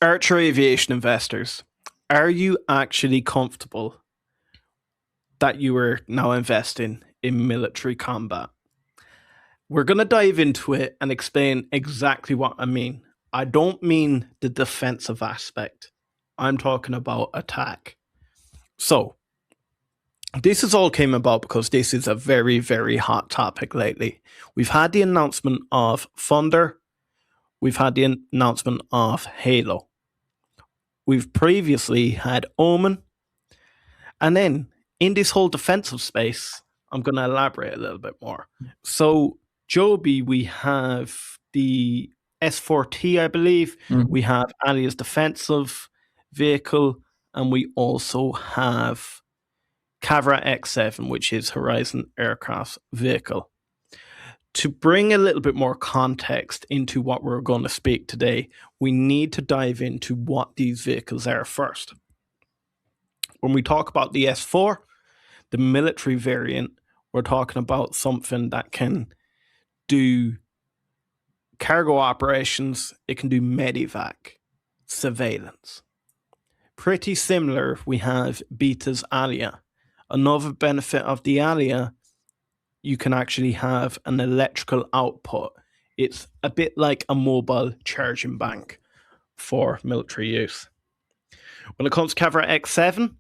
Archer Aviation investors, are you actually comfortable that you are now investing in military combat? We're going to dive into it and explain exactly what I mean. I don't mean the defensive aspect, I'm talking about attack. So, this has all came about because this is a very, very hot topic lately. We've had the announcement of Thunder, we've had the announcement of Halo. We've previously had Omen, and then in this whole defensive space, I'm going to elaborate a little bit more. So, Joby, we have the S4T, I believe. We have Alia's defensive vehicle, and we also have Cavorite X7, which is Horizon Aircraft's vehicle. To bring a little bit more context into what we're going to speak today, we need to dive into what these vehicles are first. When we talk about the S4, the military variant, we're talking about something that can do cargo operations, it can do medevac, surveillance. Pretty similar, we have Beta's Alia. Another benefit of the Alia, you can actually have an electrical output. It's a bit like a mobile charging bank for military use. When it comes to Cavorite X7,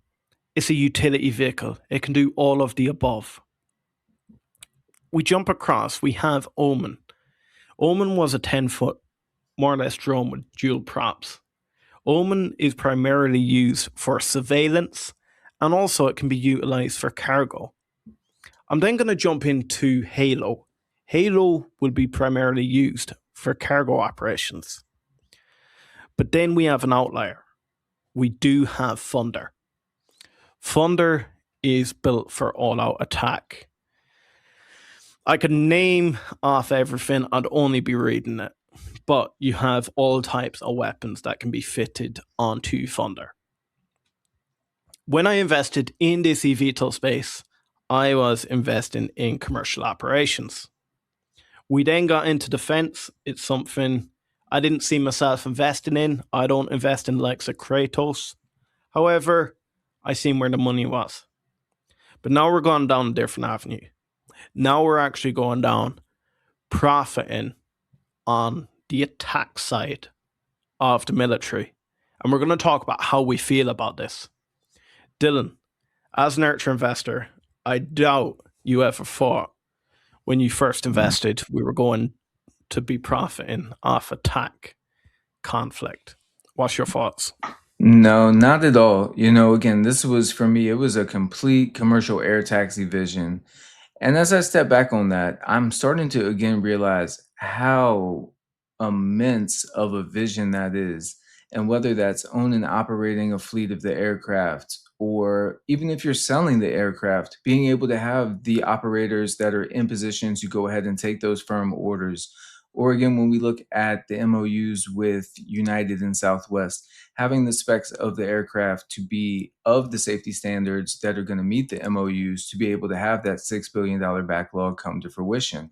it's a utility vehicle. It can do all of the above. We jump across, we have Omen. Omen was a 10-foot, more or less, drone with dual props. Omen is primarily used for surveillance, and also it can be utilized for cargo. I'm then going to jump into Halo. Halo will be primarily used for cargo operations. But then we have an outlier. We do have Thunder. Thunder is built for all-out attack. I could name off everything, I'd only be reading it. But you have all types of weapons that can be fitted onto Thunder. When I invested in this eVTOL space, I was investing in commercial operations. We then got into defense. It's something I didn't see myself investing in. I don't invest in the likes of Kratos. However, I seen where the money was. But now we're going down a different avenue. Now we're actually going down profiting on the attack side of the military. And we're going to talk about how we feel about this. Dylan, as an Archer investor, I doubt you ever thought when you first invested we were going to be profiting off attack conflict. What's your thoughts? No, not at all. Again, this was for me, it was a complete commercial air taxi vision. And as I step back on that, I'm starting to again realize how immense of a vision that is. And whether that's owning and operating a fleet of the aircraft, or even if you're selling the aircraft, being able to have the operators that are in position to go ahead and take those firm orders. Or again, when we look at the MOUs with United and Southwest, having the specs of the aircraft to be of the safety standards that are going to meet the MOUs to be able to have that $6 billion backlog come to fruition.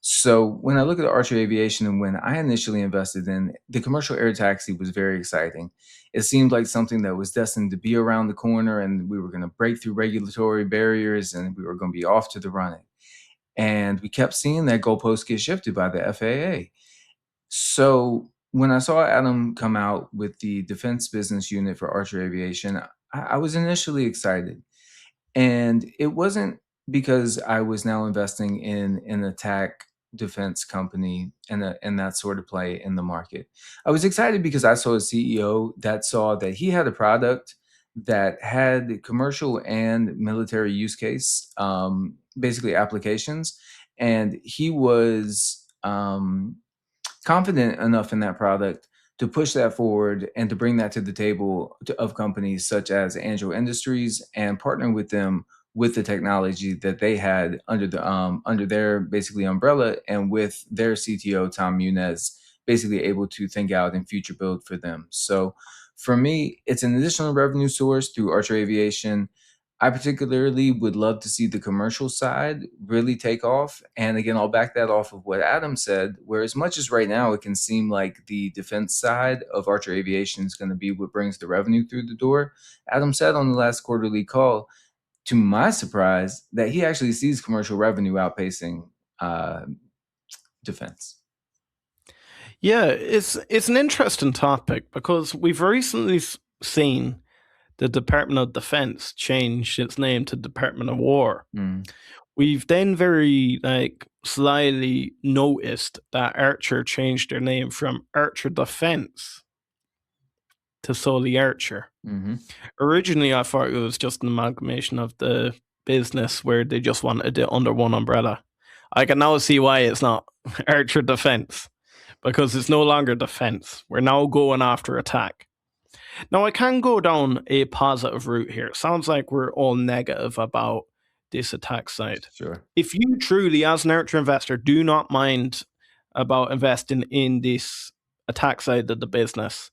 So when I look at Archer Aviation and when I initially invested in the commercial air taxi was very exciting. It seemed like something that was destined to be around the corner and we were going to break through regulatory barriers and we were going to be off to the running. And we kept seeing that goalpost get shifted by the FAA. So when I saw Adam come out with the defense business unit for Archer Aviation, I was initially excited. And it wasn't because I was now investing in an attack defense company and that sort of play in the market. I was excited because I saw a CEO that saw that he had a product that had commercial and military use case, basically applications, and he was confident enough in that product to push that forward and to bring that to the table of companies such as Angel Industries and partner with them with the technology that they had under their basically umbrella and with their CTO Tom Muniz basically able to think out and future build for them. So for me, it's an additional revenue source through Archer Aviation. I particularly would love to see the commercial side really take off. And again, I'll back that off of what Adam said, where as much as right now it can seem like the defense side of Archer Aviation is going to be what brings the revenue through the door. Adam said on the last quarterly call, to my surprise, that he actually sees commercial revenue outpacing uh, defense. Yeah, it's an interesting topic because we've recently seen the Department of Defense change its name to Department of War. Mm. We've then very slyly noticed that ACHR changed their name from Archer Defense to solely ACHR. Mm-hmm. Originally, I thought it was just an amalgamation of the business where they just wanted it under one umbrella. I can now see why it's not ACHR Defense, because it's no longer defense. We're now going after attack. Now, I can go down a positive route here. It sounds like we're all negative about this attack side. Sure. If you truly, as an ACHR investor, do not mind about investing in this attack side of the business,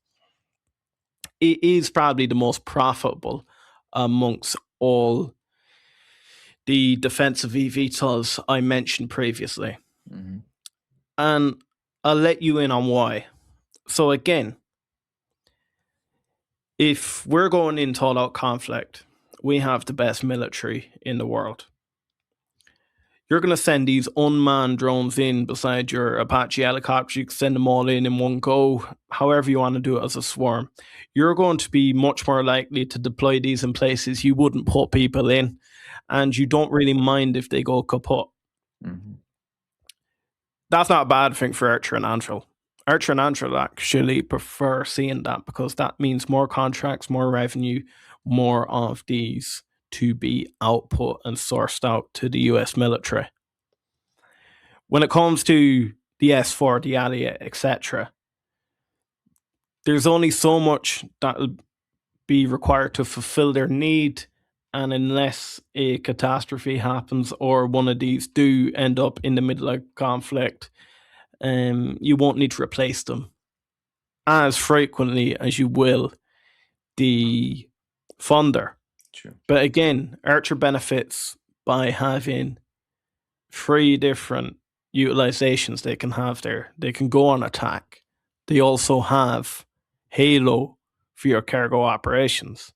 it is probably the most profitable amongst all the defensive eVTOLs I mentioned previously. Mm-hmm. And I'll let you in on why. So again, if we're going into all out conflict, we have the best military in the world. You're going to send these unmanned drones in beside your Apache helicopters. You can send them all in one go, however you want to do it as a swarm. You're going to be much more likely to deploy these in places you wouldn't put people in, and you don't really mind if they go kaput. Mm-hmm. That's not a bad thing for ACHR and Anduril. ACHR and Anduril actually prefer seeing that because that means more contracts, more revenue, more of these to be output and sourced out to the US military. When it comes to the S4, the Alia, etc., there's only so much that will be required to fulfill their need, and unless a catastrophe happens or one of these do end up in the middle of conflict, you won't need to replace them as frequently as you will the funder. Sure. But again, ACHR benefits by having 3 different utilizations they can have there. They can go on attack. They also have Halo for your cargo operations.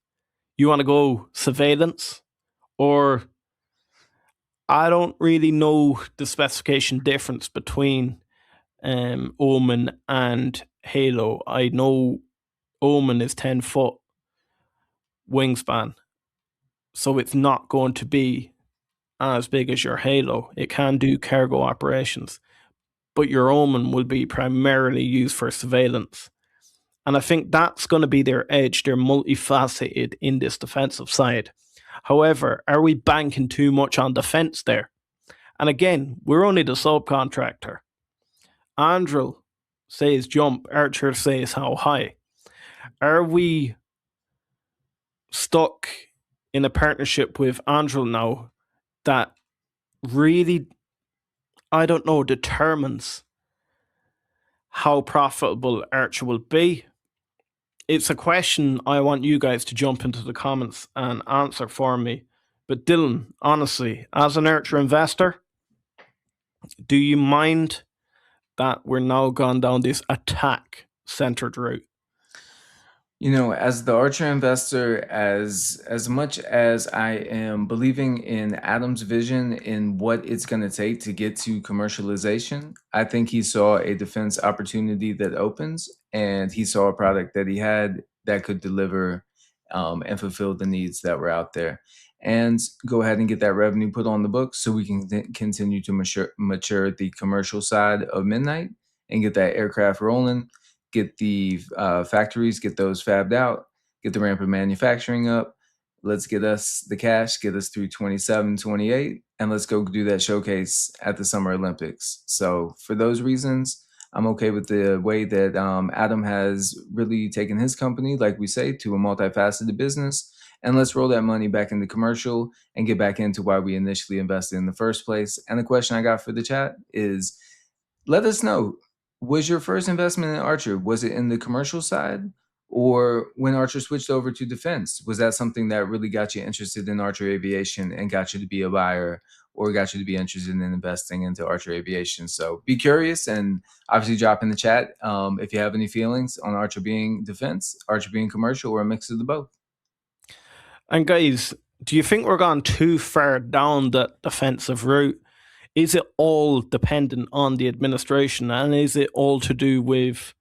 You want to go surveillance, or I don't really know the specification difference between Omen and Halo. I know Omen is 10-foot wingspan, so it's not going to be as big as your Halo. It can do cargo operations, but your Omen will be primarily used for surveillance. And I think that's going to be their edge. They're multifaceted in this defensive side. However, are we banking too much on defense there? And again, we're only the subcontractor. Anduril says jump, ACHR says how high. Are we stuck in a partnership with Anduril now that really, I don't know, determines how profitable ACHR will be? It's a question I want you guys to jump into the comments and answer for me. But Dylan, honestly, as an ACHR investor, do you mind that we're now gone down this attack-centered route? You know, as the Archer investor, as much as I am believing in Adam's vision in what it's going to take to get to commercialization, I think he saw a defense opportunity that opens, and he saw a product that he had that could deliver and fulfill the needs that were out there, and go ahead and get that revenue put on the books so we can continue to mature the commercial side of Midnight and get that aircraft rolling, get the factories, get those fabbed out, get the ramp of manufacturing up. Let's get us the cash, get us through 27, 28, and let's go do that showcase at the Summer Olympics. So for those reasons, I'm okay with the way that Adam has really taken his company, like we say, to a multifaceted business. And let's roll that money back into commercial and get back into why we initially invested in the first place. And the question I got for the chat is, let us know, was your first investment in Archer, was it in the commercial side Or when Archer switched over to defense, was that something that really got you interested in Archer Aviation and got you to be a buyer or got you to be interested in investing into Archer Aviation? So be curious and obviously drop in the chat if you have any feelings on Archer being defense, Archer being commercial, or a mix of the both. And guys, do you think we're gone too far down the defensive route? Is it all dependent on the administration, and is it all to do with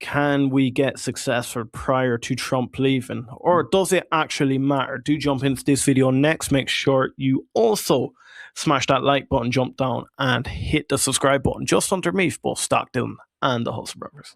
can we get successful prior to Trump leaving, or does it actually matter? Do jump into this video next. Make sure you also smash that like button, jump down, and hit the subscribe button just underneath both Stock Dylan and the Hustle Brothers.